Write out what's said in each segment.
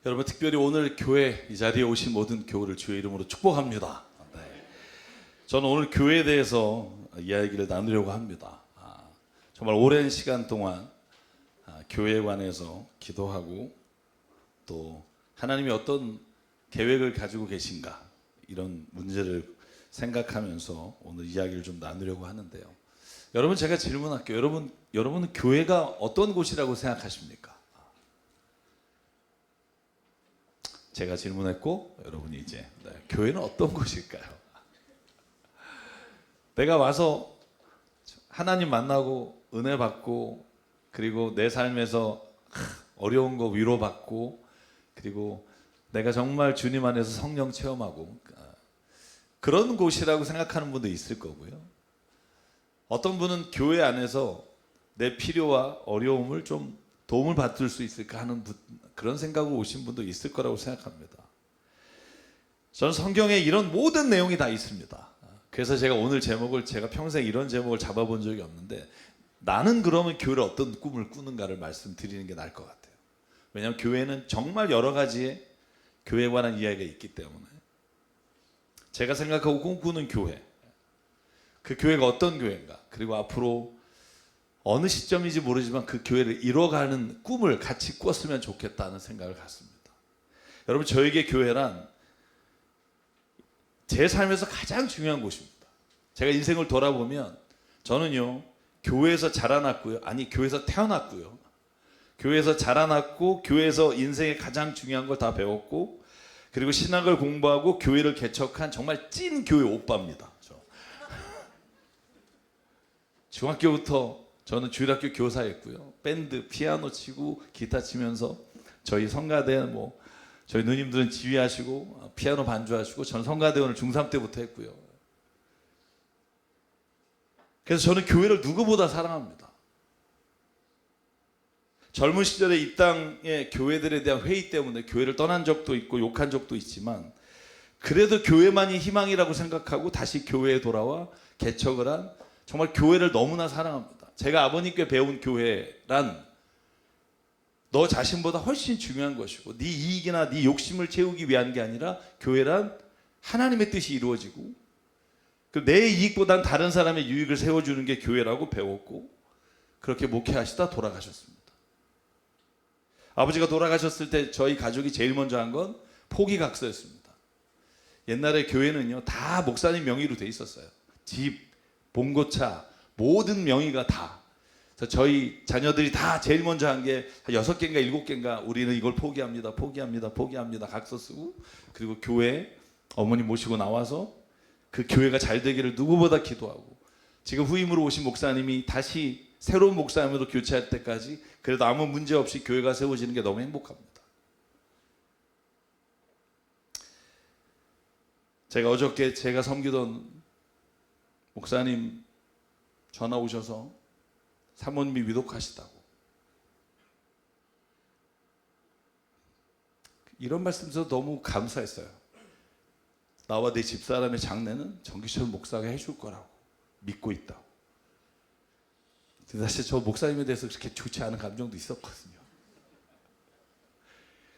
여러분, 특별히 오늘 교회 이 자리에 오신 모든 교우를 주의 이름으로 축복합니다. 네. 저는 오늘 교회에 대해서 이야기를 나누려고 합니다. 정말 오랜 시간 동안 교회에 관해서 기도하고 또 하나님이 어떤 계획을 가지고 계신가 이런 문제를 생각하면서 오늘 이야기를 좀 나누려고 하는데요. 여러분, 제가 질문할게요. 여러분은 교회가 어떤 곳이라고 생각하십니까? 제가 질문했고 여러분이 이제 교회는 어떤 곳일까요? 내가 와서 하나님 만나고 은혜 받고 그리고 내 삶에서 어려운 거 위로받고 그리고 내가 정말 주님 안에서 성령 체험하고 그런 곳이라고 생각하는 분도 있을 거고요. 어떤 분은 교회 안에서 내 필요와 어려움을 좀 도움을 받을 수 있을까 하는 그런 생각으로 오신 분도 있을 거라고 생각합니다. 저는 성경에 이런 모든 내용이 다 있습니다. 그래서 제가 오늘 제목을 제가 평생 이런 제목을 잡아본 적이 없는데 나는 그러면 교회를 어떤 꿈을 꾸는가를 말씀드리는 게 나을 것 같아요. 왜냐하면 교회는 정말 여러 가지의 교회에 관한 이야기가 있기 때문에 제가 생각하고 꿈꾸는 교회, 그 교회가 어떤 교회인가, 그리고 앞으로 어느 시점인지 모르지만 그 교회를 이뤄가는 꿈을 같이 꿨으면 좋겠다는 생각을 갖습니다. 여러분, 저에게 교회란 제 삶에서 가장 중요한 곳입니다. 제가 인생을 돌아보면 저는요, 교회에서 자라났고요, 아니 교회에서 태어났고요, 교회에서 자라났고 교회에서 인생의 가장 중요한 걸 다 배웠고 그리고 신학을 공부하고 교회를 개척한 정말 찐 교회 오빠입니다. 중학교부터 저는 주일학교 교사였고요. 밴드, 피아노 치고 기타 치면서 저희 성가대 저희 누님들은 지휘하시고 피아노 반주하시고 저는 성가대원을 중3 때부터 했고요. 그래서 저는 교회를 누구보다 사랑합니다. 젊은 시절에 이 땅의 교회들에 대한 회의 때문에 교회를 떠난 적도 있고 욕한 적도 있지만 그래도 교회만이 희망이라고 생각하고 다시 교회에 돌아와 개척을 한 정말 교회를 너무나 사랑합니다. 제가 아버님께 배운 교회란 너 자신보다 훨씬 중요한 것이고 네 이익이나 네 욕심을 채우기 위한 게 아니라 교회란 하나님의 뜻이 이루어지고 내 이익보단 다른 사람의 유익을 세워주는 게 교회라고 배웠고 그렇게 목회하시다 돌아가셨습니다. 아버지가 돌아가셨을 때 저희 가족이 제일 먼저 한 건 포기각서였습니다. 옛날에 교회는요 다 목사님 명의로 돼 있었어요. 집, 봉고차 모든 명의가 다. 그래서 저희 자녀들이 다 제일 먼저 한 게 6개인가 7개인가 우리는 이걸 포기합니다. 각서 쓰고 그리고 교회 어머니 모시고 나와서 그 교회가 잘 되기를 누구보다 기도하고 지금 후임으로 오신 목사님이 다시 새로운 목사님으로 교체할 때까지 그래도 아무 문제 없이 교회가 세워지는 게 너무 행복합니다. 제가 어저께 제가 섬기던 목사님 전화 오셔서 사모님이 위독하시다고 이런 말씀 드려서 너무 감사했어요. 나와 내 집사람의 장례는 정기철 목사가 해줄 거라고 믿고 있다. 사실 저 목사님에 대해서 그렇게 좋지 않은 감정도 있었거든요.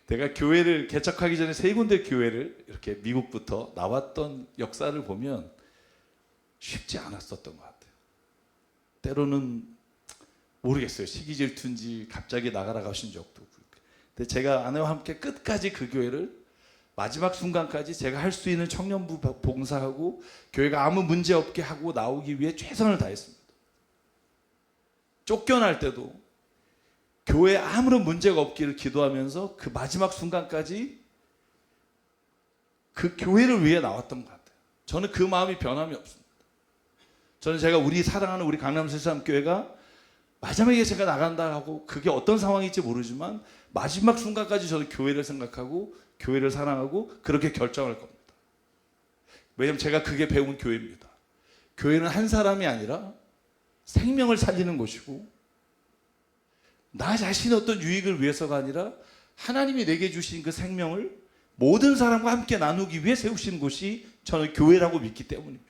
내가 교회를 개척하기 전에 3군데 교회를 이렇게 미국부터 나왔던 역사를 보면 쉽지 않았었던 것 같아요. 때로는 모르겠어요. 시기 질투인지 갑자기 나가라 가신 적도. 근데 제가 아내와 함께 끝까지 그 교회를 마지막 순간까지 제가 할 수 있는 청년부 봉사하고 교회가 아무 문제 없게 하고 나오기 위해 최선을 다했습니다. 쫓겨날 때도 교회에 아무런 문제가 없기를 기도하면서 그 마지막 순간까지 그 교회를 위해 나왔던 것 같아요. 저는 그 마음이 변함이 없습니다. 저는 제가 우리 사랑하는 우리 강남 새삼교회가 마지막에 제가 나간다 하고 그게 어떤 상황일지 모르지만 마지막 순간까지 저는 교회를 생각하고 교회를 사랑하고 그렇게 결정할 겁니다. 왜냐하면 제가 그게 배운 교회입니다. 교회는 한 사람이 아니라 생명을 살리는 곳이고 나 자신의 어떤 유익을 위해서가 아니라 하나님이 내게 주신 그 생명을 모든 사람과 함께 나누기 위해 세우신 곳이 저는 교회라고 믿기 때문입니다.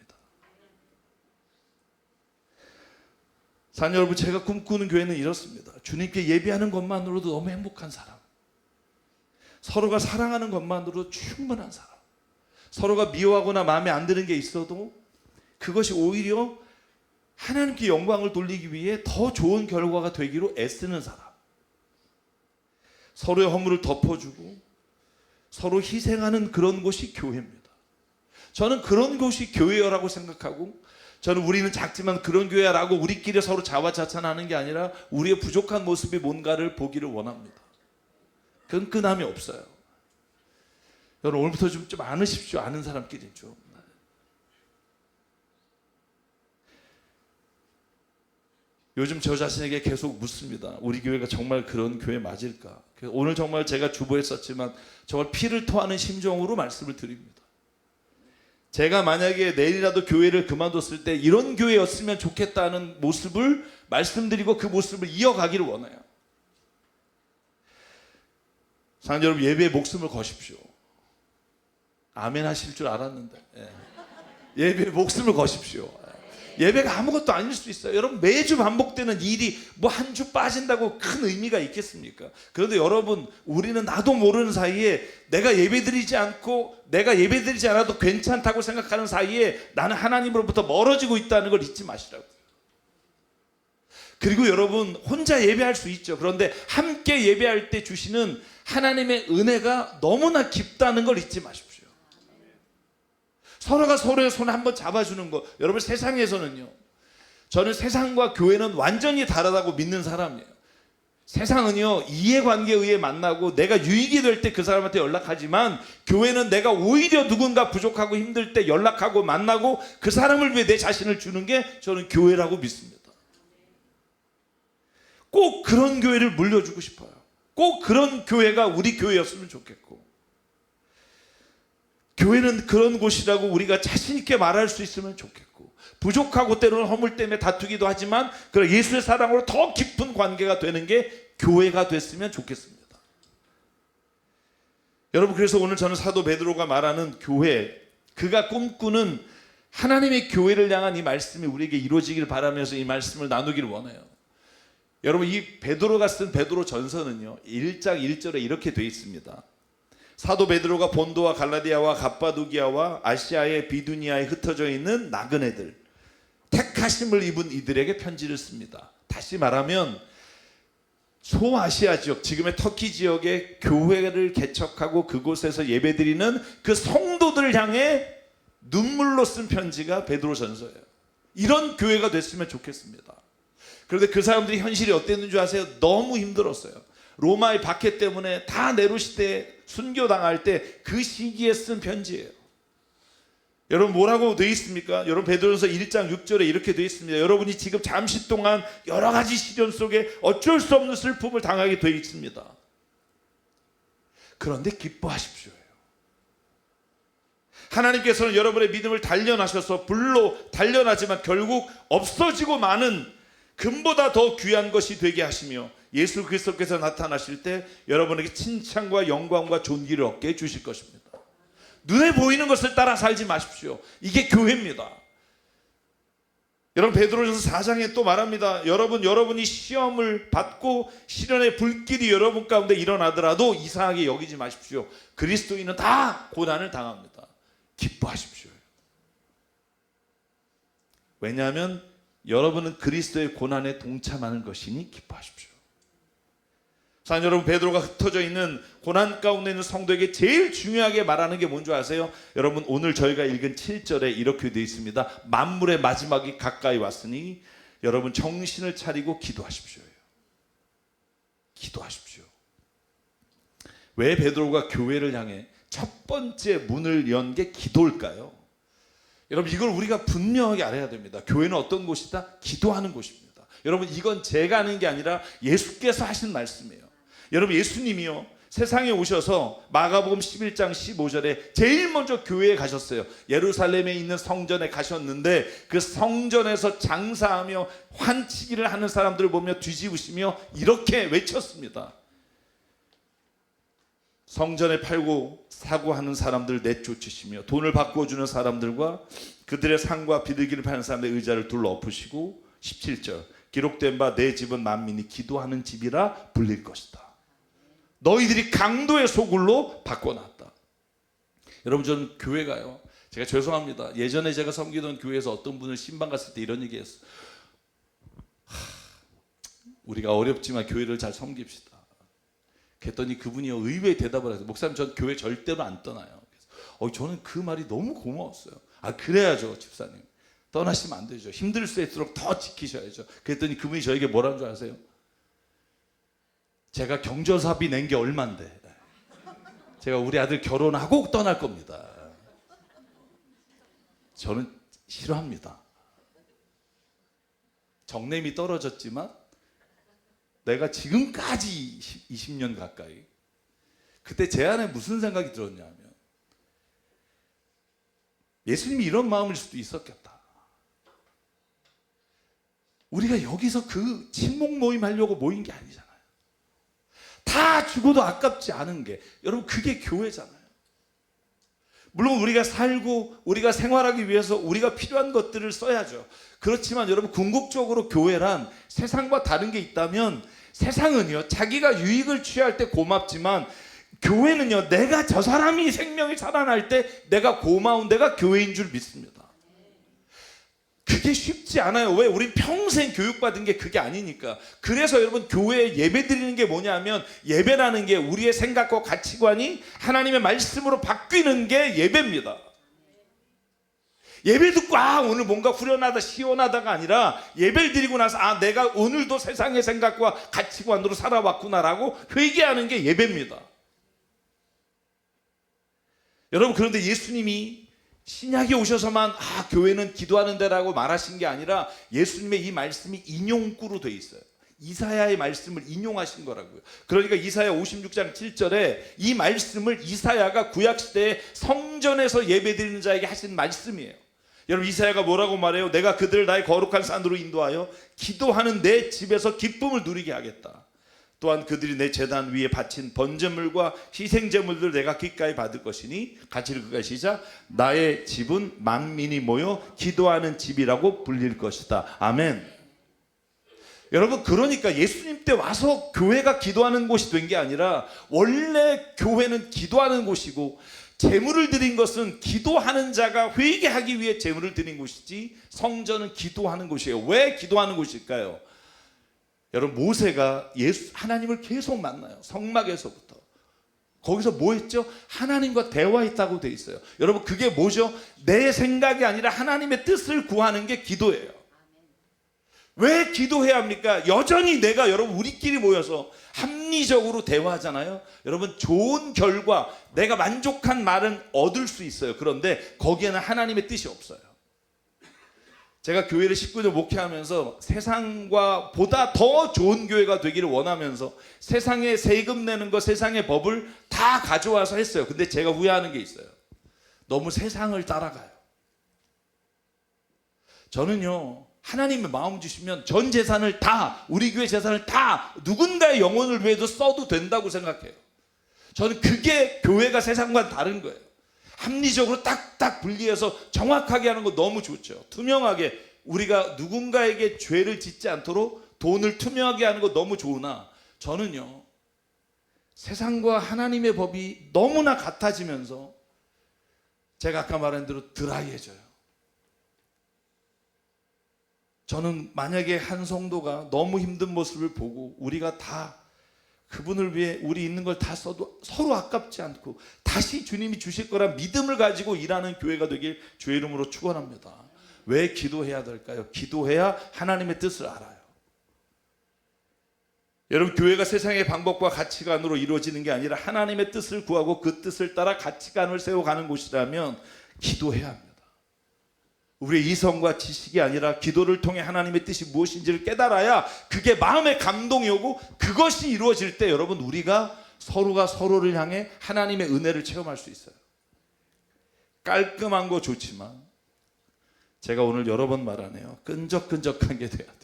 자녀 여러분, 제가 꿈꾸는 교회는 이렇습니다. 주님께 예배하는 것만으로도 너무 행복한 사람, 서로가 사랑하는 것만으로도 충분한 사람. 서로가 미워하거나 마음에 안 드는 게 있어도 그것이 오히려 하나님께 영광을 돌리기 위해 더 좋은 결과가 되기로 애쓰는 사람. 서로의 허물을 덮어주고 서로 희생하는 그런 곳이 교회입니다. 저는 그런 곳이 교회라고 생각하고, 저는 우리는 작지만 그런 교회라고 우리끼리 서로 자화자찬하는 게 아니라 우리의 부족한 모습이 뭔가를 보기를 원합니다. 끈끈함이 없어요. 여러분 오늘부터 좀 안으십시오. 아는 사람끼리 좀. 요즘 저 자신에게 계속 묻습니다. 우리 교회가 정말 그런 교회 맞을까? 오늘 정말 제가 주보했었지만 정말 피를 토하는 심정으로 말씀을 드립니다. 제가 만약에 내일이라도 교회를 그만뒀을 때 이런 교회였으면 좋겠다는 모습을 말씀드리고 그 모습을 이어가기를 원해요. 사랑하는 여러분, 예배에 목숨을 거십시오. 아멘 하실 줄 알았는데. 예배에 목숨을 거십시오. 예배가 아무것도 아닐 수 있어요. 여러분 매주 반복되는 일이 뭐 한 주 빠진다고 큰 의미가 있겠습니까? 그런데 여러분, 우리는 나도 모르는 사이에 내가 예배드리지 않고 내가 예배드리지 않아도 괜찮다고 생각하는 사이에 나는 하나님으로부터 멀어지고 있다는 걸 잊지 마시라고요. 그리고 여러분 혼자 예배할 수 있죠. 그런데 함께 예배할 때 주시는 하나님의 은혜가 너무나 깊다는 걸 잊지 마십시오. 서로가 서로의 손을 한번 잡아주는 거. 여러분 세상에서는요, 저는 세상과 교회는 완전히 다르다고 믿는 사람이에요. 세상은요 이해관계에 의해 만나고 내가 유익이 될 때 그 사람한테 연락하지만, 교회는 내가 오히려 누군가 부족하고 힘들 때 연락하고 만나고 그 사람을 위해 내 자신을 주는 게 저는 교회라고 믿습니다. 꼭 그런 교회를 물려주고 싶어요. 꼭 그런 교회가 우리 교회였으면 좋겠고, 교회는 그런 곳이라고 우리가 자신 있게 말할 수 있으면 좋겠고, 부족하고 때로는 허물 때문에 다투기도 하지만 그런 예수의 사랑으로 더 깊은 관계가 되는 게 교회가 됐으면 좋겠습니다. 여러분, 그래서 오늘 저는 사도 베드로가 말하는 교회, 그가 꿈꾸는 하나님의 교회를 향한 이 말씀이 우리에게 이루어지길 바라면서 이 말씀을 나누기를 원해요. 여러분, 이 베드로가 쓴 베드로 전서는요 1장 1절에 이렇게 되어 있습니다. 사도 베드로가 본도와 갈라디아와 갑바도기아와 아시아의 비두니아에 흩어져 있는 나그네들, 택하심을 입은 이들에게 편지를 씁니다. 다시 말하면 소아시아 지역, 지금의 터키 지역에 교회를 개척하고 그곳에서 예배드리는 그 성도들을 향해 눈물로 쓴 편지가 베드로 전서예요. 이런 교회가 됐으면 좋겠습니다. 그런데 그 사람들이 현실이 어땠는 줄 아세요? 너무 힘들었어요. 로마의 박해 때문에 다 네로 시대에 순교당할 때 그 시기에 쓴 편지예요. 여러분 뭐라고 되어 있습니까? 여러분 베드로전서 1장 6절에 이렇게 되어 있습니다. 여러분이 지금 잠시 동안 여러 가지 시련 속에 어쩔 수 없는 슬픔을 당하게 되어 있습니다. 그런데 기뻐하십시오. 하나님께서는 여러분의 믿음을 단련하셔서 불로 단련하지만 결국 없어지고 마는 금보다 더 귀한 것이 되게 하시며, 예수 그리스도께서 나타나실 때 여러분에게 칭찬과 영광과 존귀를 얻게 해주실 것입니다. 눈에 보이는 것을 따라 살지 마십시오. 이게 교회입니다. 여러분 베드로전서 4장에 또 말합니다. 여러분이 시험을 받고 시련의 불길이 여러분 가운데 일어나더라도 이상하게 여기지 마십시오. 그리스도인은 다 고난을 당합니다. 기뻐하십시오. 왜냐하면 여러분은 그리스도의 고난에 동참하는 것이니 기뻐하십시오. 사랑하는 여러분, 베드로가 흩어져 있는 고난 가운데 있는 성도에게 제일 중요하게 말하는 게 뭔지 아세요? 여러분 오늘 저희가 읽은 7절에 이렇게 되어 있습니다. 만물의 마지막이 가까이 왔으니 여러분 정신을 차리고 기도하십시오. 기도하십시오. 왜 베드로가 교회를 향해 첫 번째 문을 연 게 기도일까요? 여러분 이걸 우리가 분명하게 알아야 됩니다. 교회는 어떤 곳이다? 기도하는 곳입니다. 여러분 이건 제가 하는 게 아니라 예수께서 하신 말씀이에요. 여러분 예수님이요 세상에 오셔서 마가복음 11장 15절에 제일 먼저 교회에 가셨어요. 예루살렘에 있는 성전에 가셨는데 그 성전에서 장사하며 환치기를 하는 사람들을 보며 뒤집으시며 이렇게 외쳤습니다. 성전에 팔고 사고 하는 사람들 내쫓으시며 돈을 바꿔주는 사람들과 그들의 상과 비둘기를 파는 사람들의 의자를 둘러 엎으시고 17절 기록된 바 내 집은 만민이 기도하는 집이라 불릴 것이다. 너희들이 강도의 소굴로 바꿔놨다. 여러분, 저는 교회가요, 제가 죄송합니다. 예전에 제가 섬기던 교회에서 어떤 분을 신방 갔을 때 이런 얘기했어요. 우리가 어렵지만 교회를 잘 섬깁시다. 그랬더니 그분이요, 의외의 대답을 하세요. 목사님, 전 교회 절대로 안 떠나요. 그래서 저는 그 말이 너무 고마웠어요. 아, 그래야죠, 집사님. 떠나시면 안 되죠. 힘들 수있도록 더 지키셔야죠. 그랬더니 그분이 저에게 뭐라는 줄 아세요? 제가 경조사비 낸 게 얼만데 제가 우리 아들 결혼하고 떠날 겁니다. 저는 싫어합니다. 정냄이 떨어졌지만 내가 지금까지 20년 가까이, 그때 제 안에 무슨 생각이 들었냐면, 예수님이 이런 마음일 수도 있었겠다. 우리가 여기서 그 친목 모임 하려고 모인 게 아니잖아요. 다 죽어도 아깝지 않은 게, 여러분, 그게 교회잖아요. 물론 우리가 살고 우리가 생활하기 위해서 우리가 필요한 것들을 써야죠. 그렇지만 여러분, 궁극적으로 교회란 세상과 다른 게 있다면, 세상은요, 자기가 유익을 취할 때 고맙지만, 교회는요, 내가 저 사람이 생명이 살아날 때 내가 고마운 데가 교회인 줄 믿습니다. 그게 쉽지 않아요. 왜? 우린 평생 교육받은 게 그게 아니니까. 그래서 여러분, 교회에 예배 드리는 게 뭐냐면, 예배라는 게 우리의 생각과 가치관이 하나님의 말씀으로 바뀌는 게 예배입니다. 예배 듣고 오늘 뭔가 후련하다 시원하다가 아니라, 예배를 드리고 나서 내가 오늘도 세상의 생각과 가치관으로 살아왔구나라고 회개하는 게 예배입니다. 여러분, 그런데 예수님이 신약에 오셔서만 교회는 기도하는 데라고 말하신 게 아니라, 예수님의 이 말씀이 인용구로 돼 있어요. 이사야의 말씀을 인용하신 거라고요. 그러니까 이사야 56장 7절에 이 말씀을 이사야가 구약시대에 성전에서 예배드리는 자에게 하신 말씀이에요. 여러분, 이사야가 뭐라고 말해요? 내가 그들을 나의 거룩한 산으로 인도하여 기도하는 내 집에서 기쁨을 누리게 하겠다. 또한 그들이 내 제단 위에 바친 번제물과 희생제물들을 내가 기꺼이 받을 것이니, 같이 읽을까요? 시작. 나의 집은 만민이 모여 기도하는 집이라고 불릴 것이다. 아멘. 여러분, 그러니까 예수님 때 와서 교회가 기도하는 곳이 된 게 아니라, 원래 교회는 기도하는 곳이고, 제물을 드린 것은 기도하는 자가 회개하기 위해 제물을 드린 곳이지, 성전은 기도하는 곳이에요. 왜 기도하는 곳일까요? 여러분, 모세가 하나님을 계속 만나요. 성막에서부터. 거기서 뭐 했죠? 하나님과 대화했다고 돼 있어요. 여러분, 그게 뭐죠? 내 생각이 아니라 하나님의 뜻을 구하는 게 기도예요. 왜 기도해야 합니까? 여전히 여러분, 우리끼리 모여서 합리적으로 대화하잖아요. 여러분, 좋은 결과, 내가 만족한 말은 얻을 수 있어요. 그런데 거기에는 하나님의 뜻이 없어요. 제가 교회를 19년 목회하면서 세상과 보다 더 좋은 교회가 되기를 원하면서 세상에 세금 내는 거, 세상의 법을 다 가져와서 했어요. 근데 제가 후회하는 게 있어요. 너무 세상을 따라가요. 저는요, 하나님의 마음 주시면 전 재산을 다, 우리 교회 재산을 다 누군가의 영혼을 위해서 써도 된다고 생각해요. 저는 그게 교회가 세상과는 다른 거예요. 합리적으로 딱딱 분리해서 정확하게 하는 거 너무 좋죠. 투명하게, 우리가 누군가에게 죄를 짓지 않도록 돈을 투명하게 하는 거 너무 좋으나, 저는요, 세상과 하나님의 법이 너무나 같아지면서 제가 아까 말한 대로 드라이해져요. 저는 만약에 한 성도가 너무 힘든 모습을 보고 우리가 다 그분을 위해 우리 있는 걸 다 써도 서로 아깝지 않고 다시 주님이 주실 거란 믿음을 가지고 일하는 교회가 되길 주의 이름으로 축원합니다. 왜 기도해야 될까요? 기도해야 하나님의 뜻을 알아요. 여러분, 교회가 세상의 방법과 가치관으로 이루어지는 게 아니라 하나님의 뜻을 구하고 그 뜻을 따라 가치관을 세워가는 곳이라면 기도해야 합니다. 우리의 이성과 지식이 아니라 기도를 통해 하나님의 뜻이 무엇인지를 깨달아야 그게 마음의 감동이 오고, 그것이 이루어질 때 여러분, 우리가 서로가 서로를 향해 하나님의 은혜를 체험할 수 있어요. 깔끔한 거 좋지만 제가 오늘 여러 번 말하네요. 끈적끈적한 게 돼야 돼요.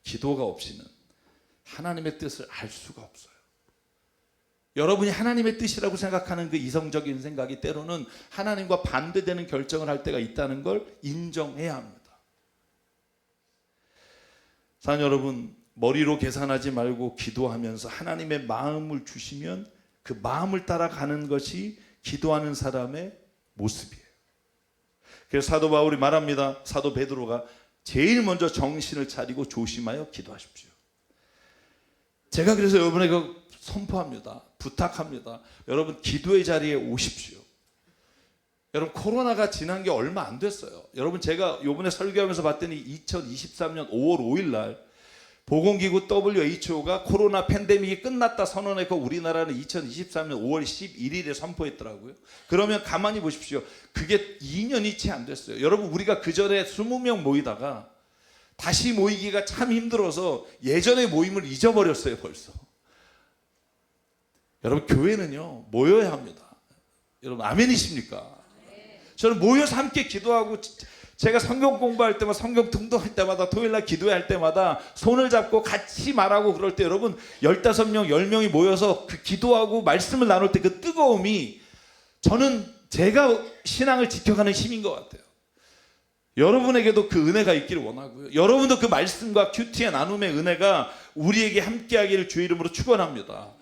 기도가 없이는 하나님의 뜻을 알 수가 없어요. 여러분이 하나님의 뜻이라고 생각하는 그 이성적인 생각이 때로는 하나님과 반대되는 결정을 할 때가 있다는 걸 인정해야 합니다. 사랑하는 여러분, 머리로 계산하지 말고 기도하면서 하나님의 마음을 주시면 그 마음을 따라가는 것이 기도하는 사람의 모습이에요. 그래서 사도 바울이 말합니다. 사도 베드로가 제일 먼저 정신을 차리고 조심하여 기도하십시오. 제가 그래서 여러분에게 선포합니다. 부탁합니다. 여러분 기도의 자리에 오십시오. 여러분 코로나가 지난 게 얼마 안 됐어요. 여러분 제가 이번에 설교하면서 봤더니 2023년 5월 5일 날 보건기구 WHO가 코로나 팬데믹이 끝났다 선언했고 우리나라는 2023년 5월 11일에 선포했더라고요. 그러면 가만히 보십시오. 그게 2년이 채 안 됐어요. 여러분 우리가 그 전에 20명 모이다가 다시 모이기가 참 힘들어서 예전의 모임을 잊어버렸어요 벌써. 여러분 교회는요 모여야 합니다. 여러분 아멘이십니까? 저는 모여서 함께 기도하고 제가 성경 공부할 때마다 성경 등록할 때마다 토요일날 기도할 때마다 손을 잡고 같이 말하고 그럴 때 여러분 15명 10명이 모여서 그 기도하고 말씀을 나눌 때 그 뜨거움이 저는 제가 신앙을 지켜가는 힘인 것 같아요. 여러분에게도 그 은혜가 있기를 원하고요. 여러분도 그 말씀과 큐티의 나눔의 은혜가 우리에게 함께하기를 주의 이름으로 축원합니다.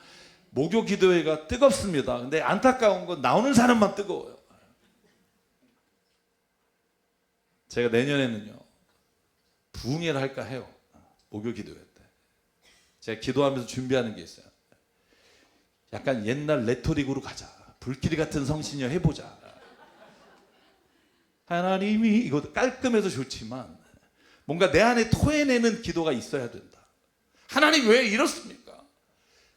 목요 기도회가 뜨겁습니다. 근데 안타까운 건 나오는 사람만 뜨거워요. 제가 내년에는요 부흥회를 할까 해요. 목요 기도회 때 제가 기도하면서 준비하는 게 있어요. 약간 옛날 레토릭으로 가자. 불길이 같은 성신여 해보자. 하나님이 이것도 깔끔해서 좋지만 뭔가 내 안에 토해내는 기도가 있어야 된다. 하나님 왜 이렇습니까?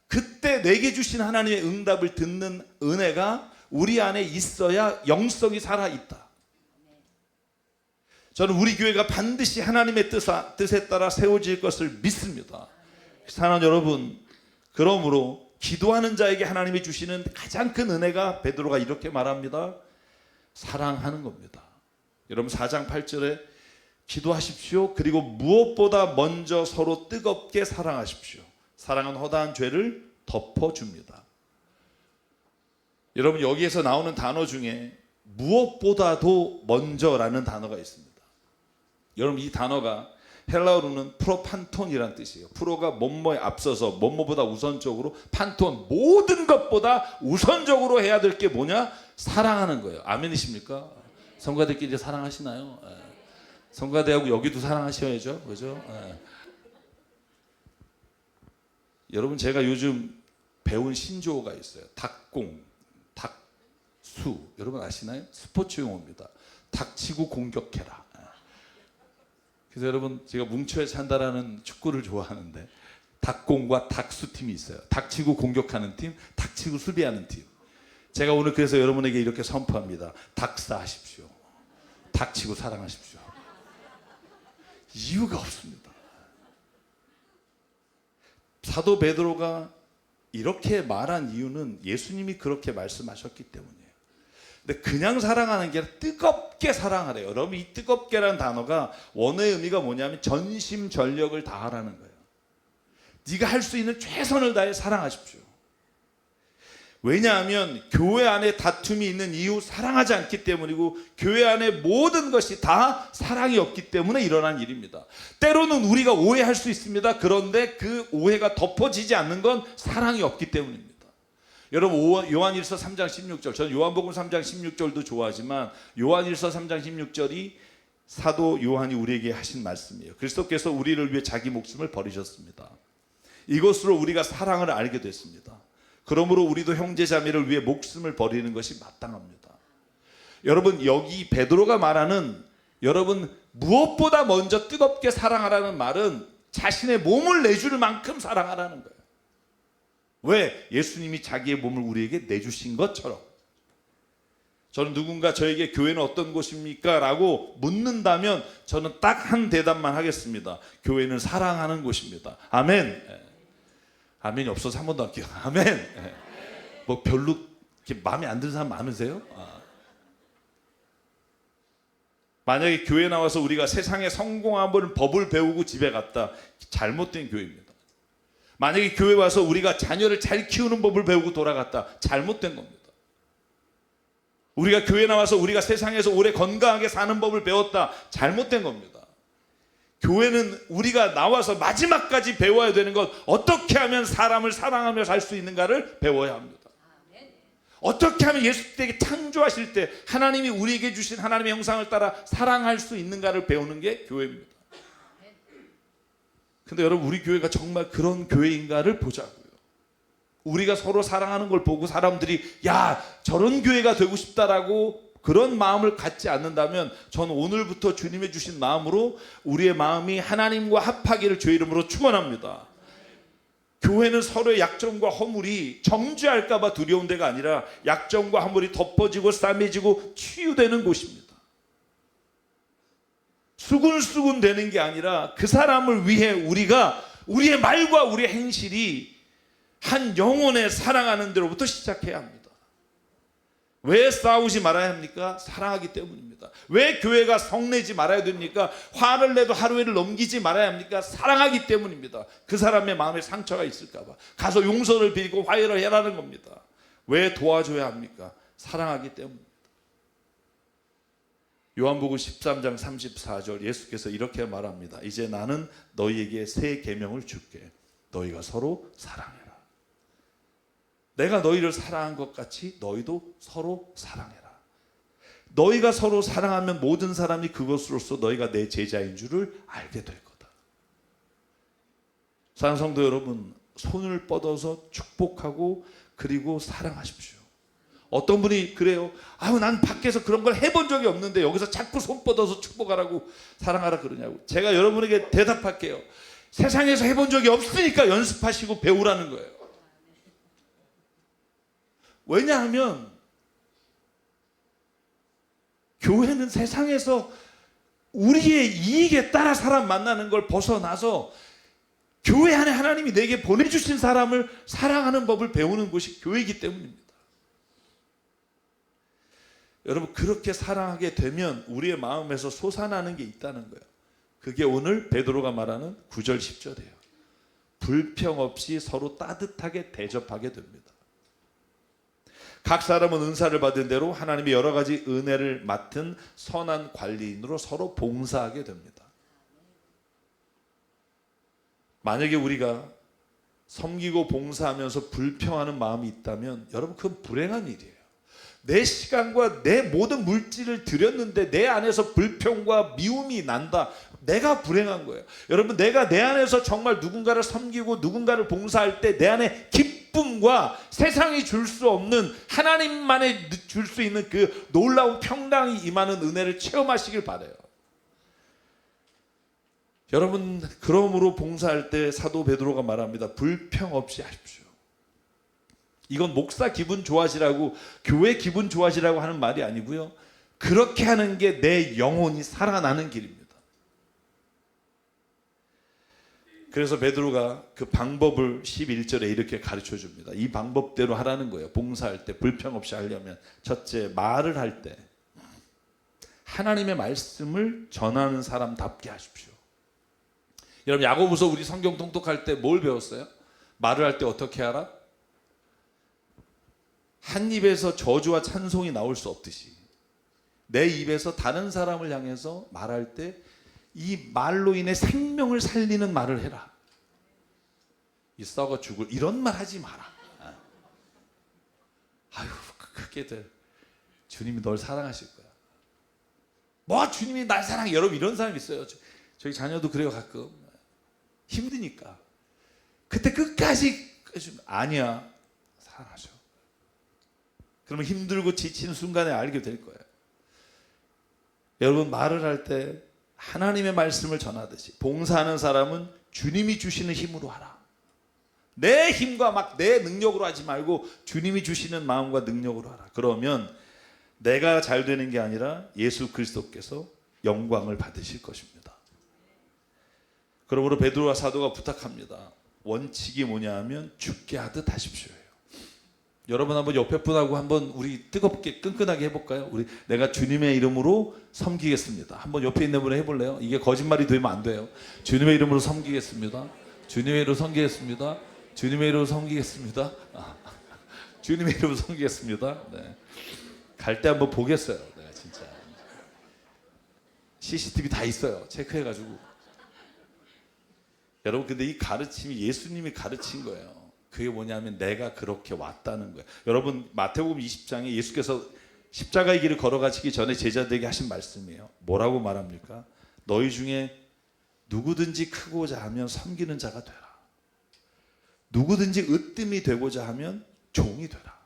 그때 내게 주신 하나님의 응답을 듣는 은혜가 우리 안에 있어야 영성이 살아있다. 저는 우리 교회가 반드시 하나님의 뜻에 따라 세워질 것을 믿습니다. 사랑하는 여러분, 그러므로 기도하는 자에게 하나님이 주시는 가장 큰 은혜가 베드로가 이렇게 말합니다. 사랑하는 겁니다. 여러분 4장 8절에 기도하십시오. 그리고 무엇보다 먼저 서로 뜨겁게 사랑하십시오. 사랑은 허다한 죄를 덮어줍니다. 여러분 여기에서 나오는 단어 중에 무엇보다도 먼저라는 단어가 있습니다. 여러분 이 단어가 헬라어로는 프로판톤이라는 뜻이에요. 프로가 뭐뭐에 앞서서 뭐뭐보다 우선적으로, 판톤 모든 것보다 우선적으로 해야 될 게 뭐냐? 사랑하는 거예요. 아멘이십니까? 성가대끼리 사랑하시나요? 예. 성가대하고 여기도 사랑하셔야죠. 그죠? 예. 여러분 제가 요즘 배운 신조어가 있어요. 닭공, 닭수. 여러분 아시나요? 스포츠 용어입니다. 닥치고 공격해라. 그래서 여러분 제가 뭉쳐야 산다라는 축구를 좋아하는데 닭공과 닭수 팀이 있어요. 닥치고 공격하는 팀, 닥치고 수비하는 팀. 제가 오늘 그래서 여러분에게 이렇게 선포합니다. 닥사하십시오. 닥치고 사랑하십시오. 이유가 없습니다. 사도 베드로가 이렇게 말한 이유는 예수님이 그렇게 말씀하셨기 때문이에요. 근데 그냥 사랑하는 게 아니라 뜨겁게 사랑하래요. 여러분 이 뜨겁게라는 단어가 원어의 의미가 뭐냐면 전심전력을 다하라는 거예요. 네가 할 수 있는 최선을 다해 사랑하십시오. 왜냐하면 교회 안에 다툼이 있는 이유 사랑하지 않기 때문이고 교회 안에 모든 것이 다 사랑이 없기 때문에 일어난 일입니다. 때로는 우리가 오해할 수 있습니다. 그런데 그 오해가 덮어지지 않는 건 사랑이 없기 때문입니다. 여러분 요한일서 3장 16절, 저는 요한복음 3장 16절도 좋아하지만 요한일서 3장 16절이 사도 요한이 우리에게 하신 말씀이에요. 그리스도께서 우리를 위해 자기 목숨을 버리셨습니다. 이것으로 우리가 사랑을 알게 됐습니다. 그러므로 우리도 형제자매를 위해 목숨을 버리는 것이 마땅합니다. 여러분 여기 베드로가 말하는 여러분 무엇보다 먼저 뜨겁게 사랑하라는 말은 자신의 몸을 내줄 만큼 사랑하라는 거예요. 왜? 예수님이 자기의 몸을 우리에게 내주신 것처럼. 저는 누군가 저에게 교회는 어떤 곳입니까? 라고 묻는다면 저는 딱 한 대답만 하겠습니다. 교회는 사랑하는 곳입니다. 아멘. 아멘이 없어서 한 번도 안 할게요. 아멘. 뭐 별로 이렇게 마음에 안 드는 사람 많으세요? 만약에 교회 나와서 우리가 세상에 성공한 법을 배우고 집에 갔다. 잘못된 교회입니다. 만약에 교회 와서 우리가 자녀를 잘 키우는 법을 배우고 돌아갔다. 잘못된 겁니다. 우리가 교회 나와서 우리가 세상에서 오래 건강하게 사는 법을 배웠다. 잘못된 겁니다. 교회는 우리가 나와서 마지막까지 배워야 되는 것, 어떻게 하면 사람을 사랑하며 살 수 있는가를 배워야 합니다. 어떻게 하면 예수님께 창조하실 때 하나님이 우리에게 주신 하나님의 형상을 따라 사랑할 수 있는가를 배우는 게 교회입니다. 근데 여러분, 우리 교회가 정말 그런 교회인가를 보자고요. 우리가 서로 사랑하는 걸 보고 사람들이 야, 저런 교회가 되고 싶다라고 그런 마음을 갖지 않는다면, 저는 오늘부터 주님의 주신 마음으로 우리의 마음이 하나님과 합하기를 주의 이름으로 축원합니다. 교회는 서로의 약점과 허물이 정죄할까 봐 두려운 데가 아니라 약점과 허물이 덮어지고 싸매지고 치유되는 곳입니다. 수군수군 되는 게 아니라 그 사람을 위해 우리가 우리의 말과 우리의 행실이 한 영혼의 사랑하는 데로부터 시작해야 합니다. 왜 싸우지 말아야 합니까? 사랑하기 때문입니다. 왜 교회가 성내지 말아야 됩니까? 화를 내도 하루를 넘기지 말아야 합니까? 사랑하기 때문입니다. 그 사람의 마음에 상처가 있을까 봐 가서 용서를 빌고 화해를 해라는 겁니다. 왜 도와줘야 합니까? 사랑하기 때문입니다. 요한복음 13장 34절 예수께서 이렇게 말합니다. 이제 나는 너희에게 새 계명을 줄게. 너희가 서로 사랑해라. 내가 너희를 사랑한 것 같이 너희도 서로 사랑해라. 너희가 서로 사랑하면 모든 사람이 그것으로써 너희가 내 제자인 줄을 알게 될 거다. 사랑하는 성도 여러분, 손을 뻗어서 축복하고 그리고 사랑하십시오. 어떤 분이 그래요. 아유, 난 밖에서 그런 걸 해본 적이 없는데 여기서 자꾸 손 뻗어서 축복하라고 사랑하라 그러냐고. 제가 여러분에게 대답할게요. 세상에서 해본 적이 없으니까 연습하시고 배우라는 거예요. 왜냐하면 교회는 세상에서 우리의 이익에 따라 사람 만나는 걸 벗어나서 교회 안에 하나님이 내게 보내주신 사람을 사랑하는 법을 배우는 곳이 교회이기 때문입니다. 여러분, 그렇게 사랑하게 되면 우리의 마음에서 솟아나는 게 있다는 거예요. 그게 오늘 베드로가 말하는 9절 10절이에요. 불평 없이 서로 따뜻하게 대접하게 됩니다. 각 사람은 은사를 받은 대로 하나님의 여러 가지 은혜를 맡은 선한 관리인으로 서로 봉사하게 됩니다. 만약에 우리가 섬기고 봉사하면서 불평하는 마음이 있다면 여러분, 그건 불행한 일이에요. 내 시간과 내 모든 물질을 들였는데 내 안에서 불평과 미움이 난다. 내가 불행한 거예요. 여러분, 내가 내 안에서 정말 누군가를 섬기고 누군가를 봉사할 때 내 안에 기쁨과 세상이 줄 수 없는 하나님만이 줄 수 있는 그 놀라운 평강이 임하는 은혜를 체험하시길 바라요. 여러분, 그러므로 봉사할 때 사도 베드로가 말합니다. 불평 없이 하십시오. 이건 목사 기분 좋아지라고, 교회 기분 좋아지라고 하는 말이 아니고요. 그렇게 하는 게 내 영혼이 살아나는 길입니다. 그래서 베드로가 그 방법을 11절에 이렇게 가르쳐 줍니다. 이 방법대로 하라는 거예요. 봉사할 때 불평 없이 하려면, 첫째, 말을 할 때 하나님의 말씀을 전하는 사람답게 하십시오. 여러분, 야고보서 우리 성경 통독할 때 뭘 배웠어요? 말을 할 때 어떻게 하라? 한 입에서 저주와 찬송이 나올 수 없듯이 내 입에서 다른 사람을 향해서 말할 때 이 말로 인해 생명을 살리는 말을 해라. 이 썩어 죽을 이런 말 하지 마라. 아유, 그게 돼. 주님이 널 사랑하실 거야. 뭐 주님이 날 사랑해. 여러분, 이런 사람 있어요. 저희 자녀도 그래요. 가끔 힘드니까 그때 끝까지 아니야, 사랑하죠. 그러면 힘들고 지친 순간에 알게 될 거예요. 여러분, 말을 할 때 하나님의 말씀을 전하듯이 봉사하는 사람은 주님이 주시는 힘으로 하라. 내 힘과 막 내 능력으로 하지 말고 주님이 주시는 마음과 능력으로 하라. 그러면 내가 잘 되는 게 아니라 예수 그리스도께서 영광을 받으실 것입니다. 그러므로 베드로와 사도가 부탁합니다. 원칙이 뭐냐 하면 죽게 하듯 하십시오예요. 여러분, 한번 옆에 분하고 한번 우리 뜨겁게 끈끈하게 해볼까요? 우리 내가 주님의 이름으로 섬기겠습니다. 한번 옆에 있는 분 해볼래요? 이게 거짓말이 되면 안 돼요. 주님의 이름으로 섬기겠습니다. 주님의 이름으로 섬기겠습니다. 주님의 이름으로 섬기겠습니다. 주님의 이름으로 섬기겠습니다. 네. 갈 때 한번 보겠어요. 네, 진짜 CCTV 다 있어요. 체크해가지고 여러분 근데 이 가르침이 예수님이 가르친 거예요. 그게 뭐냐면 내가 그렇게 왔다는 거예요. 여러분 마태복음 20장에 예수께서 십자가의 길을 걸어가시기 전에 제자들에게 하신 말씀이에요. 뭐라고 말합니까? 너희 중에 누구든지 크고자 하면 섬기는 자가 되라. 누구든지 으뜸이 되고자 하면 종이 되라.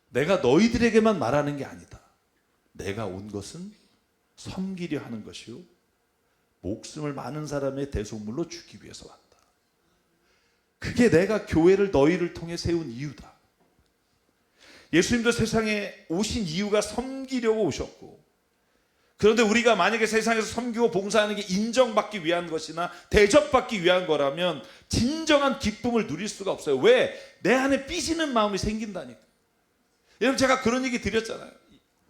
내가 너희들에게만 말하는 게 아니다. 내가 온 것은 섬기려 하는 것이요 목숨을 많은 사람의 대속물로 주기 위해서 왔다. 그게 내가 교회를 너희를 통해 세운 이유다. 예수님도 세상에 오신 이유가 섬기려고 오셨고, 그런데 우리가 만약에 세상에서 섬기고 봉사하는 게 인정받기 위한 것이나 대접받기 위한 거라면 진정한 기쁨을 누릴 수가 없어요. 왜? 내 안에 삐지는 마음이 생긴다니까. 여러분 제가 그런 얘기 드렸잖아요.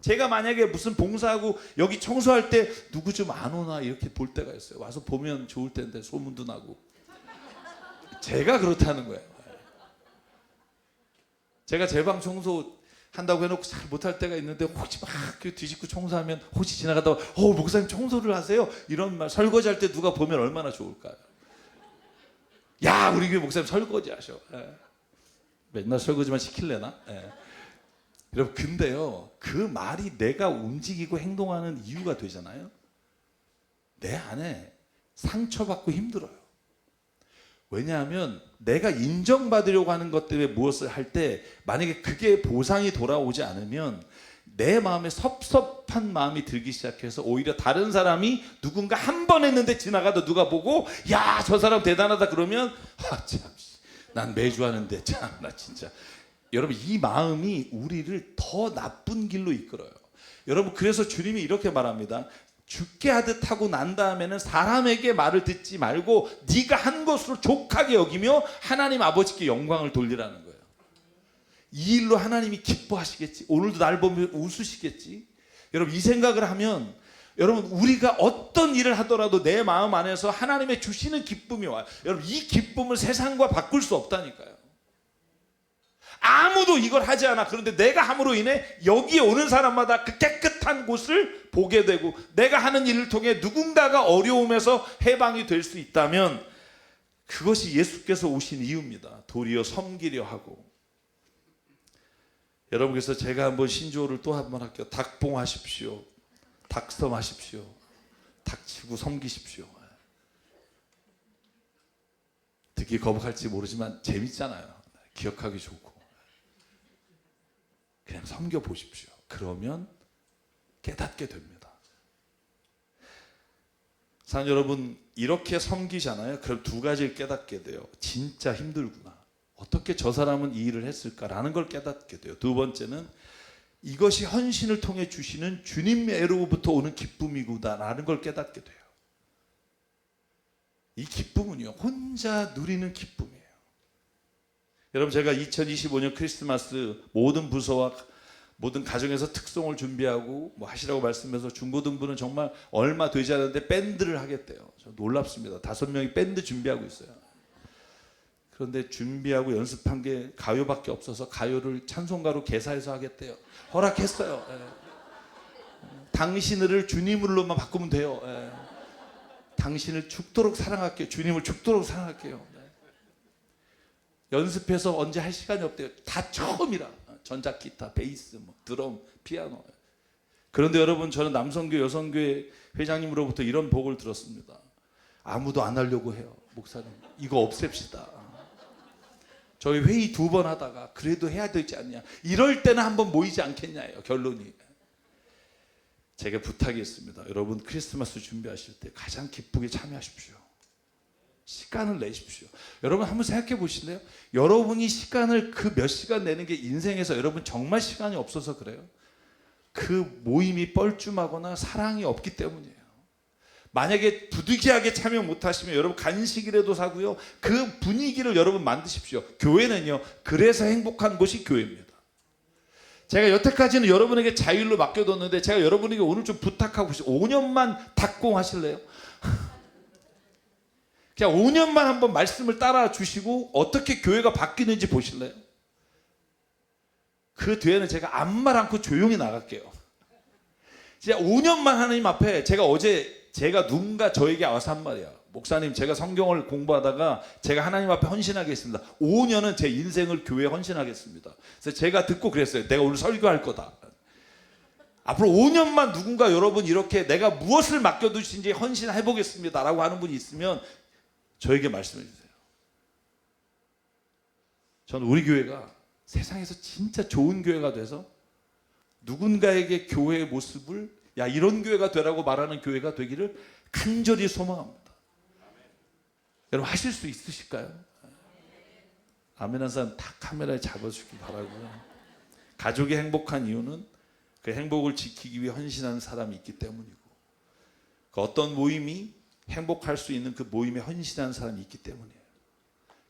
제가 만약에 무슨 봉사하고 여기 청소할 때 누구 좀 안 오나 이렇게 볼 때가 있어요. 와서 보면 좋을 텐데 소문도 나고. 제가 그렇다는 거예요. 제가 제 방 청소 한다고 해놓고 잘 못할 때가 있는데 혹시 막 뒤집고 청소하면 혹시 지나가다가 목사님 청소를 하세요? 이런 말, 설거지할 때 누가 보면 얼마나 좋을까요? 야 우리 교회 목사님 설거지 하셔. 맨날 설거지만 시킬래나? 여러분 근데요 그 말이 내가 움직이고 행동하는 이유가 되잖아요. 내 안에 상처받고 힘들어요. 왜냐하면 내가 인정받으려고 하는 것 때문에 무엇을 할 때 만약에 그게 보상이 돌아오지 않으면 내 마음에 섭섭한 마음이 들기 시작해서 오히려 다른 사람이 누군가 한 번 했는데 지나가다 누가 보고 야 저 사람 대단하다 그러면 참 난 매주 하는데 참 나 진짜. 여러분 이 마음이 우리를 더 나쁜 길로 이끌어요. 여러분 그래서 주님이 이렇게 말합니다. 죽게 하듯 하고 난 다음에는 사람에게 말을 듣지 말고 네가 한 것으로 족하게 여기며 하나님 아버지께 영광을 돌리라는 거예요. 이 일로 하나님이 기뻐하시겠지. 오늘도 날 보면 웃으시겠지. 여러분 이 생각을 하면 여러분 우리가 어떤 일을 하더라도 내 마음 안에서 하나님의 주시는 기쁨이 와요. 여러분 이 기쁨을 세상과 바꿀 수 없다니까요. 아무도 이걸 하지 않아. 그런데 내가 함으로 인해 여기에 오는 사람마다 그 깨끗한 곳을 보게 되고 내가 하는 일을 통해 누군가가 어려움에서 해방이 될 수 있다면 그것이 예수께서 오신 이유입니다. 도리어 섬기려 하고. 여러분 그래서 제가 한번 신조어를 또 한번 할게요. 닭봉하십시오. 닭섬하십시오. 닥치고 섬기십시오. 듣기 거북할지 모르지만 재밌잖아요. 기억하기 좋고. 그냥 섬겨보십시오. 그러면 깨닫게 됩니다. 사랑하는 여러분 이렇게 섬기잖아요. 그럼 두 가지를 깨닫게 돼요. 진짜 힘들구나. 어떻게 저 사람은 이 일을 했을까라는 걸 깨닫게 돼요. 두 번째는 이것이 헌신을 통해 주시는 주님으로부터 오는 기쁨이구나라는 걸 깨닫게 돼요. 이 기쁨은요 혼자 누리는 기쁨이에요. 여러분 제가 2025년 크리스마스 모든 부서와 모든 가정에서 특송을 준비하고 뭐 하시라고 말씀해서 중고등부는 정말 얼마 되지 않았는데 밴드를 하겠대요. 저 놀랍습니다. 5명이 밴드 준비하고 있어요. 그런데 준비하고 연습한 게 가요밖에 없어서 가요를 찬송가로 개사해서 하겠대요. 허락했어요. 당신을 주님으로만 바꾸면 돼요. 당신을 죽도록 사랑할게요. 주님을 죽도록 사랑할게요. 연습해서 언제 할 시간이 없대요. 다 처음이라. 전자기타, 베이스, 드럼, 피아노. 그런데 여러분 저는 남성교회 여성교회 회장님으로부터 이런 복을 들었습니다. 아무도 안 하려고 해요. 목사님 이거 없앱시다. 저희 회의 2번 하다가 그래도 해야 되지 않냐. 이럴 때는 한번 모이지 않겠냐예요. 결론이. 제가 부탁이 있습니다. 여러분 크리스마스 준비하실 때 가장 기쁘게 참여하십시오. 시간을 내십시오. 여러분 한번 생각해 보실래요? 여러분이 시간을 그 몇 시간 내는 게 인생에서 여러분 정말 시간이 없어서 그래요? 그 모임이 뻘쭘하거나 사랑이 없기 때문이에요. 만약에 부득이하게 참여 못하시면 여러분 간식이라도 사고요. 그 분위기를 여러분 만드십시오. 교회는요. 그래서 행복한 곳이 교회입니다. 제가 여태까지는 여러분에게 자율로 맡겨뒀는데 제가 여러분에게 오늘 좀 부탁하고 싶어요. 5년만 닭공하실래요? 그냥 5년만 한번 말씀을 따라 주시고 어떻게 교회가 바뀌는지 보실래요? 그 뒤에는 제가 아무 말 않고 조용히 나갈게요. 진짜 5년만 하나님 앞에 제가 어제 누군가 저에게 와서 한 말이야. 목사님, 제가 성경을 공부하다가 제가 하나님 앞에 헌신하겠습니다. 5년은 제 인생을 교회에 헌신하겠습니다. 그래서 제가 듣고 그랬어요. 내가 오늘 설교할 거다. 앞으로 5년만 누군가 여러분 이렇게 내가 무엇을 맡겨두신지 헌신해 보겠습니다 라고 하는 분이 있으면 저에게 말씀해 주세요. 저는 우리 교회가 세상에서 진짜 좋은 교회가 돼서 누군가에게 교회의 모습을 야 이런 교회가 되라고 말하는 교회가 되기를 간절히 소망합니다. 여러분 하실 수 있으실까요? 아멘 한 사람 다 카메라에 잡아주기 바라고요. 가족이 행복한 이유는 그 행복을 지키기 위해 헌신하는 사람이 있기 때문이고, 그 어떤 모임이 행복할 수 있는 그 모임에 헌신하는 사람이 있기 때문이에요.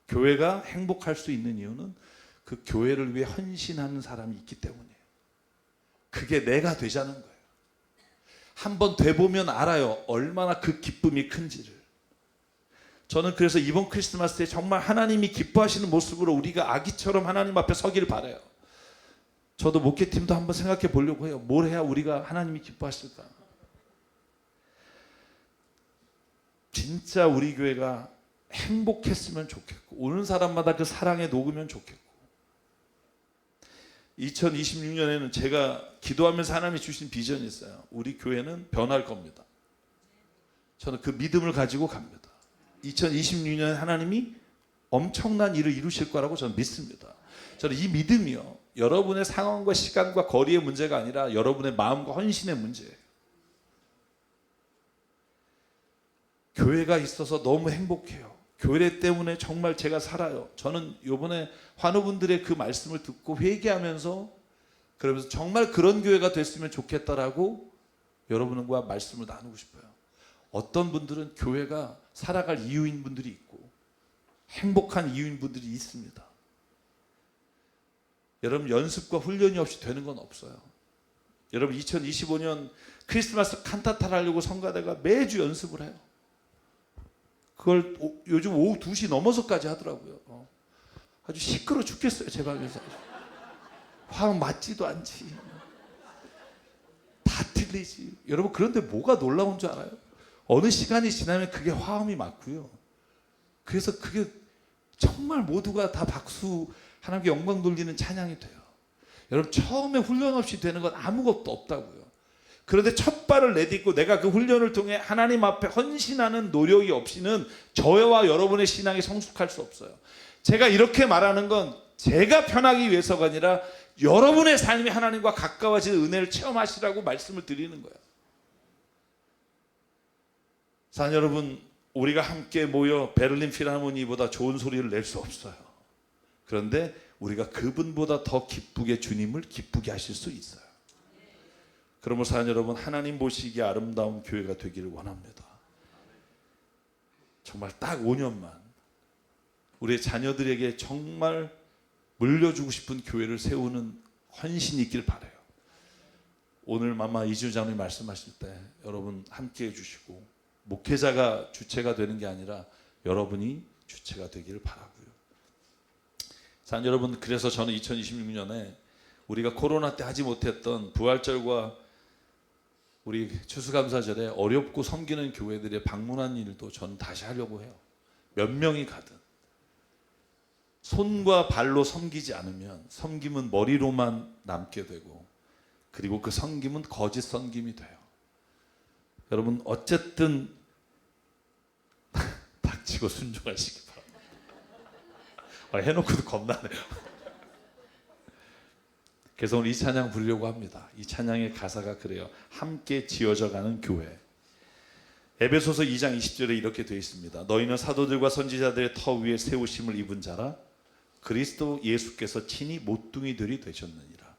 교회가 행복할 수 있는 이유는 그 교회를 위해 헌신하는 사람이 있기 때문이에요. 그게 내가 되자는 거예요. 한번 돼보면 알아요. 얼마나 그 기쁨이 큰지를. 저는 그래서 이번 크리스마스 때 정말 하나님이 기뻐하시는 모습으로 우리가 아기처럼 하나님 앞에 서기를 바라요. 저도 목회팀도 한번 생각해 보려고 해요. 뭘 해야 우리가 하나님이 기뻐하실까? 진짜 우리 교회가 행복했으면 좋겠고 오는 사람마다 그 사랑에 녹으면 좋겠고, 2026년에는 제가 기도하면서 하나님이 주신 비전이 있어요. 우리 교회는 변할 겁니다. 저는 그 믿음을 가지고 갑니다. 2026년에 하나님이 엄청난 일을 이루실 거라고 저는 믿습니다. 저는 이 믿음이요, 여러분의 상황과 시간과 거리의 문제가 아니라 여러분의 마음과 헌신의 문제예요. 교회가 있어서 너무 행복해요. 교회 때문에 정말 제가 살아요. 저는 이번에 환우분들의 그 말씀을 듣고 회개하면서 그러면서 정말 그런 교회가 됐으면 좋겠다라고 여러분과 말씀을 나누고 싶어요. 어떤 분들은 교회가 살아갈 이유인 분들이 있고 행복한 이유인 분들이 있습니다. 여러분 연습과 훈련이 없이 되는 건 없어요. 여러분 2025년 크리스마스 칸타타를 하려고 성가대가 매주 연습을 해요. 그걸 요즘 오후 2시 넘어서까지 하더라고요. 아주 시끄러워 죽겠어요. 제 방에서. 화음 맞지도 않지. 다 틀리지. 여러분 그런데 뭐가 놀라운 줄 알아요? 어느 시간이 지나면 그게 화음이 맞고요. 그래서 그게 정말 모두가 다 박수, 하나님께 영광 돌리는 찬양이 돼요. 여러분 처음에 훈련 없이 되는 건 아무것도 없다고요. 그런데 첫 발을 내딛고 내가 그 훈련을 통해 하나님 앞에 헌신하는 노력이 없이는 저와 여러분의 신앙이 성숙할 수 없어요. 제가 이렇게 말하는 건 제가 편하기 위해서가 아니라 여러분의 삶이 하나님과 가까워지는 은혜를 체험하시라고 말씀을 드리는 거예요. 사랑 여러분, 우리가 함께 모여 베를린 필하모니보다 좋은 소리를 낼 수 없어요. 그런데 우리가 그분보다 더 기쁘게 주님을 기쁘게 하실 수 있어요. 그러므로 사랑 여러분, 하나님 보시기에 아름다운 교회가 되기를 원합니다. 정말 딱 5년만 우리의 자녀들에게 정말 물려주고 싶은 교회를 세우는 헌신이 있길 바라요. 오늘 마마 이준우 장로님 말씀하실 때 여러분 함께 해주시고, 목회자가 주체가 되는 게 아니라 여러분이 주체가 되기를 바라고요. 자, 여러분, 그래서 저는 2026년에 우리가 코로나 때 하지 못했던 부활절과 우리 추수감사절에 어렵고 섬기는 교회들의 방문한 일도 저는 다시 하려고 해요. 몇 명이 가든. 손과 발로 섬기지 않으면 섬김은 머리로만 남게 되고, 그리고 그 섬김은 거짓 섬김이 돼요. 여러분 어쨌든 닥치고 순종하시기 바랍니다. 해놓고도 겁나네요. 그래서 오늘 이 찬양 부르려고 합니다. 이 찬양의 가사가 그래요. 함께 지어져 가는 교회. 에베소서 2장 20절에 이렇게 되어 있습니다. 너희는 사도들과 선지자들의 터 위에 세우심을 입은 자라. 그리스도 예수께서 친히 모퉁이들이 되셨느니라.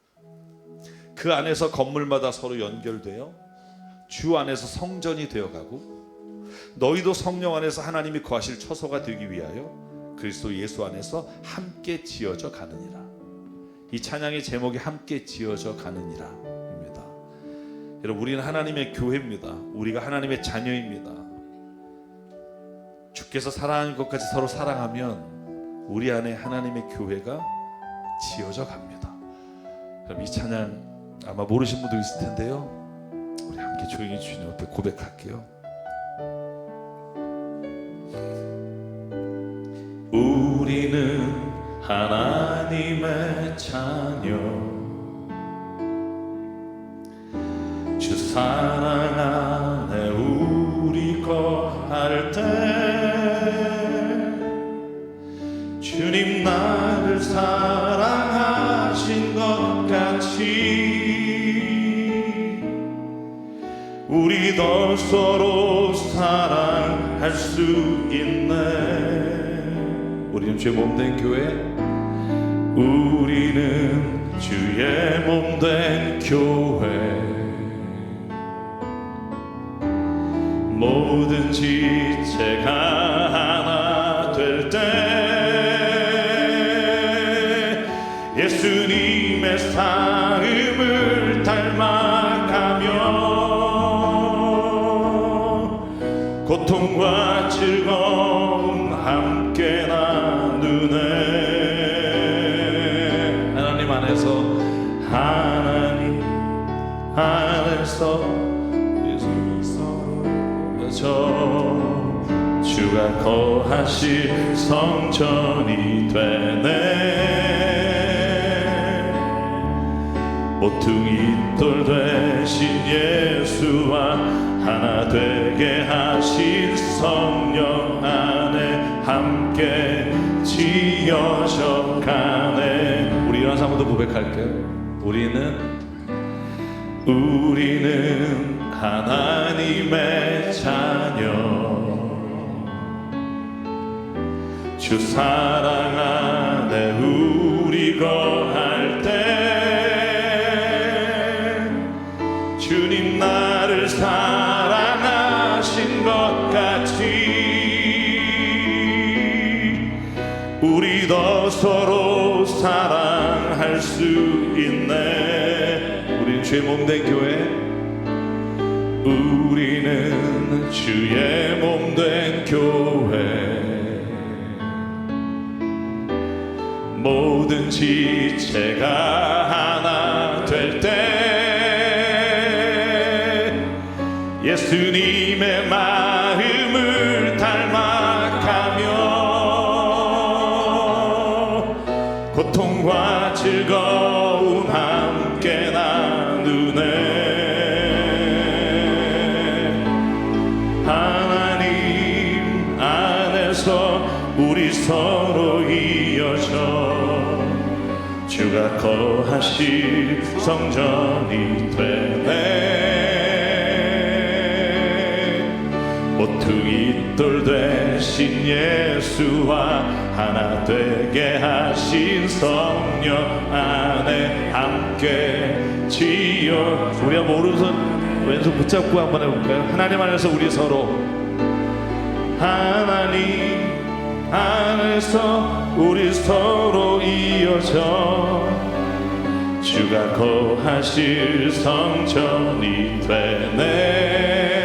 그 안에서 건물마다 서로 연결되어 주 안에서 성전이 되어가고, 너희도 성령 안에서 하나님이 거하실 처소가 되기 위하여 그리스도 예수 안에서 함께 지어져 가느니라. 이 찬양의 제목이 함께 지어져 가느니라입니다. 여러분, 우리는 하나님의 교회입니다. 우리가 하나님의 자녀입니다. 주께서 사랑하는 것까지 서로 사랑하면 우리 안에 하나님의 교회가 지어져 갑니다. 그럼 이 찬양 아마 모르신 분도 있을 텐데요. 우리 함께 조용히 주님 앞에 고백할게요. 우리는 하나님의 자녀 주 사랑 안에 우리 거할 때 주님 나를 사랑하신 것 같이 우리도 서로 사랑할 수 있네. 우리는 주의 몸된 교회, 우리는 주의 몸된 교회. 모든 지체가 하나 될 때 예수님의 삶을 닮아가며 고통과 즐거움 함께 나누네. 하나님 안에서 주가 거하실 성전이 되네. 모퉁이 돌 되신 예수와 하나 되게 하신 성령 안에 함께 지어져 가네. 우리 일어나서 한 번 더 고백할게요. 우리는 하나님의 자녀 주 사랑 안에 우리 거할 때 주님 나를 사랑하신 것 같이 우리도 서로 사랑할 수 있네. 우린 주의 몸된 교회, 우리는 주의 몸된 교회. 모든 지체가 하나 될 때 예수님의 마음을 닮아가며 고통과 즐거움 함께 나누네. 하나님 안에서 우리 서로 이어져 주가 거하실 성전이 되네. 모퉁이 돌 되신 예수와 하나 되게 하신 성령 안에 함께 지어. 우리가 오른손 왼손 붙잡고 한번 해볼까요? 하나님 안에서 우리 서로, 하나님 안에서 우리 서로 이어져 주가 거하실 성전이 되네.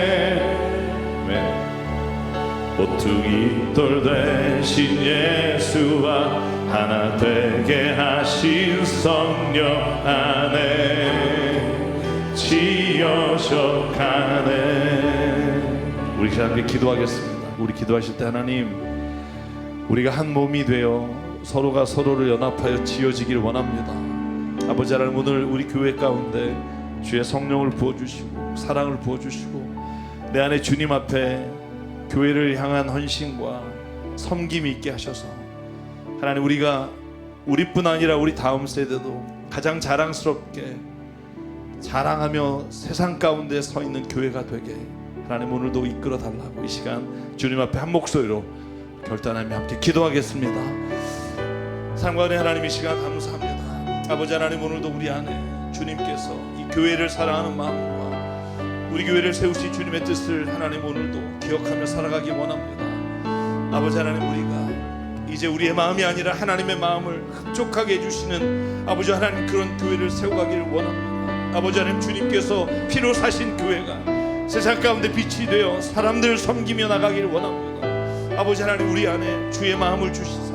모퉁이 돌 되신 예수와 하나 되게 하신 성령 안에 지어져 가네. 우리 함께 기도하겠습니다. 우리 기도하실 때 하나님, 우리가 한 몸이 되어 서로가 서로를 연합하여 지어지기를 원합니다. 아버지 하나님, 오늘 우리 교회 가운데 주의 성령을 부어주시고 사랑을 부어주시고 내 안에 주님 앞에 교회를 향한 헌신과 섬김이 있게 하셔서 하나님, 우리가 우리뿐 아니라 우리 다음 세대도 가장 자랑스럽게 자랑하며 세상 가운데 서 있는 교회가 되게 하나님 오늘도 이끌어 달라고 이 시간 주님 앞에 한 목소리로 결단하며 함께 기도하겠습니다. 사랑하는 하나님, 이 시간 감사합니다. 아버지 하나님, 오늘도 우리 안에 주님께서 이 교회를 사랑하는 마음과 우리 교회를 세우신 주님의 뜻을 하나님 오늘도 기억하며 살아가기 원합니다. 아버지 하나님, 우리가 이제 우리의 마음이 아니라 하나님의 마음을 흡족하게 해주시는 아버지 하나님, 그런 교회를 세워가기를 원합니다. 아버지 하나님, 주님께서 피로 사신 교회가 세상 가운데 빛이 되어 사람들을 섬기며 나가기를 원합니다. 아버지 하나님, 우리 안에 주의 마음을 주시사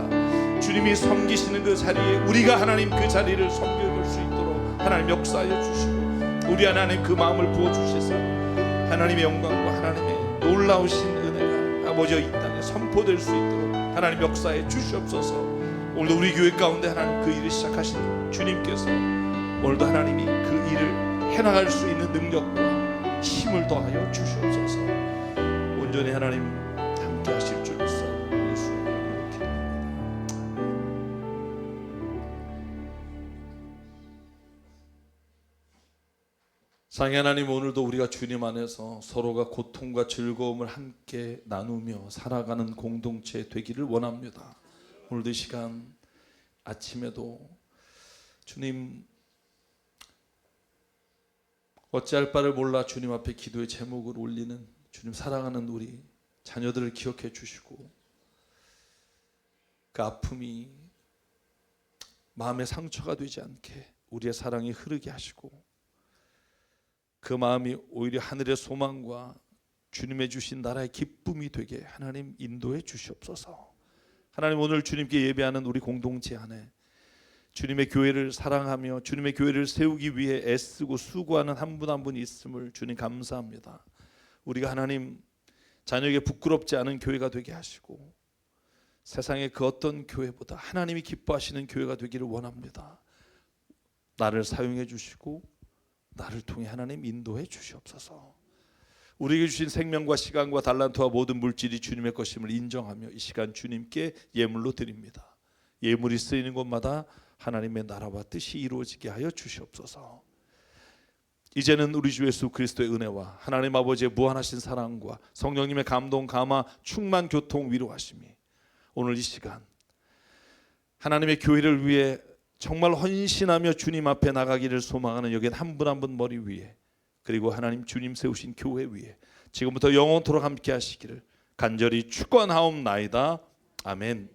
주님이 섬기시는 그 자리에 우리가 하나님 그 자리를 섬겨볼 수 있도록 하나님 역사하여 주시고 우리 안에 하나님 그 마음을 부어주시사 하나님의 영광과 하나님의 놀라우신 은혜가 아버지 이 땅에 선포될 수 있도록 하나님 역사에 주시옵소서. 오늘도 우리 교회 가운데 하나님 그 일을 시작하신 주님께서 오늘도 하나님이 그 일을 해나갈 수 있는 능력과 힘을 더하여 주시옵소서. 온전히 하나님 함께 하실 줄 믿사 예수 이름으로 기도합니다. 상해 하나님, 오늘도 우리가 주님 안에서 서로가 고통과 즐거움을 함께 나누며 살아가는 공동체 되기를 원합니다. 오늘도 이 시간 아침에도 주님, 어찌할 바를 몰라 주님 앞에 기도의 제목을 올리는 주님 사랑하는 우리 자녀들을 기억해 주시고, 그 아픔이 마음의 상처가 되지 않게 우리의 사랑이 흐르게 하시고, 그 마음이 오히려 하늘의 소망과 주님의 주신 나라의 기쁨이 되게 하나님 인도해 주시옵소서. 하나님, 오늘 주님께 예배하는 우리 공동체 안에 주님의 교회를 사랑하며 주님의 교회를 세우기 위해 애쓰고 수고하는 한 분 한 분이 있음을 주님 감사합니다. 우리가 하나님 자녀에게 부끄럽지 않은 교회가 되게 하시고, 세상의 그 어떤 교회보다 하나님이 기뻐하시는 교회가 되기를 원합니다. 나를 사용해 주시고 나를 통해 하나님 인도해 주시옵소서. 우리에게 주신 생명과 시간과 달란트와 모든 물질이 주님의 것임을 인정하며 이 시간 주님께 예물로 드립니다. 예물이 쓰이는 곳마다 하나님의 나라와 뜻이 이루어지게 하여 주시옵소서. 이제는 우리 주 예수 그리스도의 은혜와 하나님 아버지의 무한하신 사랑과 성령님의 감동, 감화, 충만, 교통, 위로하심이 오늘 이 시간 하나님의 교회를 위해 정말 헌신하며 주님 앞에 나가기를 소망하는 여기 한 분 한 분 머리 위에, 그리고 하나님 주님 세우신 교회 위에 지금부터 영원토록 함께 하시기를 간절히 축원하옵나이다. 아멘.